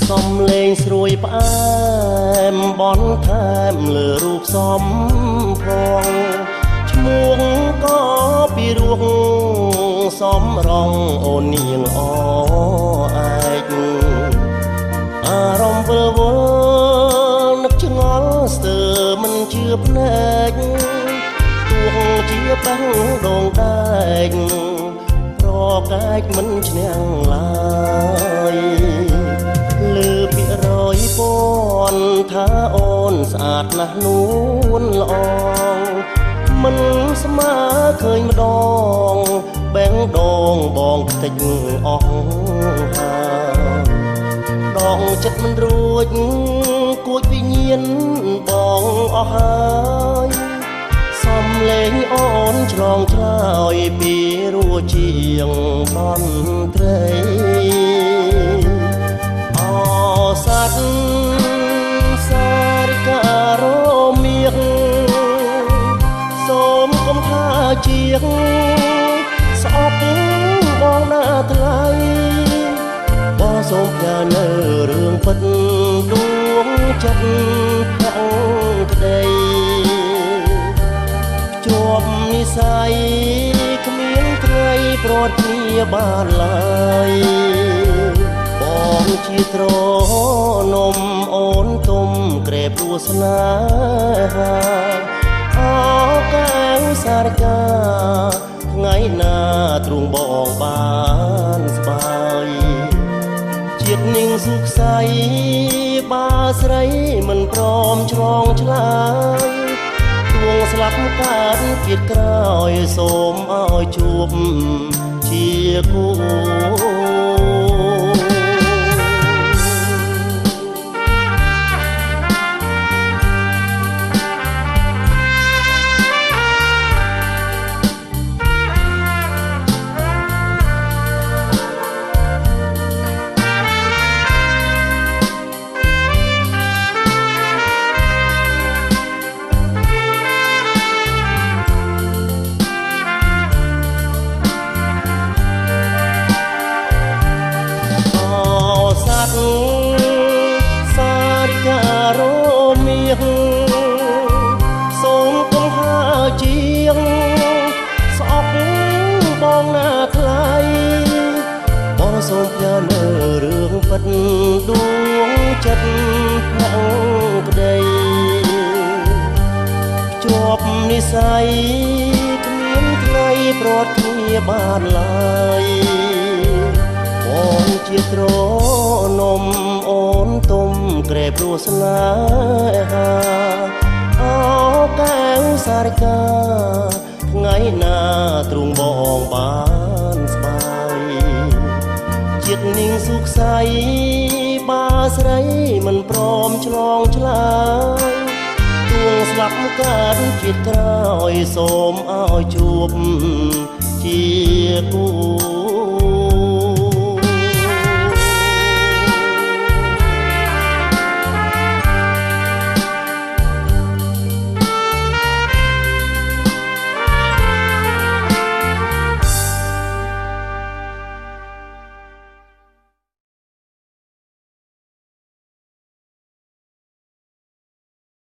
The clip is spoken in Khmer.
សំលេងស្រួយផ្អែមបន់ថែមលើរូបសំផងឈ្មោះក៏ពីរោះសំរងអូននាងអឯកអារម្មណ៍វិលវល់នឹកឆ្ងល់ស្ទើរមិនជឿភ្នែកទោះជាបេះដូងដែកប្រកែកមិនឈ្នះឡើយលើពាក្យរយពាន់ថាអូនស្អាតណាស់នួនល្អមិនស្មើឃើញម្ដងបែងដងបងតិចអស់ដងចិត្តមិនរួចគួចវិញ្ញាណបងអស់ហើយសំលេងអូនឆ្លងឆ្លើយពីរួជាងបន់ត្រីអស័ក្តិសារិការោមៀកសូមកុំថាជាងស្អប់បងណាថ្លៃបងសូមផ្ញើនៅរឿងពិតដួងចិត្តផាំងក្ដីជាប់និស័យគ្មានใครប្រត់គ្នាបានឡើយបងជាត្រនំអូនទុំក្រែបរួស្នេហាអោកែវសារកាថ្ងៃណាទ្រង់បងបានស្បាយជាតិនាងសុខស័យបាស្រីមិនព្រមឆ្លងឆ្លើយទ្រង់ស្លាប់កើតជាតិក្រោយសូមឲ្យជួបជាគូសារិការោមៀកសូមកុំហើជាងស្អប់បងណាថ្លៃបងសូមផ្ញើនៅរឿងពិតដួងចិត្តផាំងក្ដីជាប់និស័យគ្មានថ្ងៃប្រត់គ្នាបានឡើយបងជាត្រនំអូនទុំក្រែបរួស្នេហាអោកែវសារកាថ្ងៃណាទ្រង់បងបានស្បាយជាតិនាងសុខស័យបាស្រីមិនព្រមឆ្លងឆ្លើយទ្រង់ស្លាប់កើតជាតិក្រោយសូមឲ្យជួបជាគូ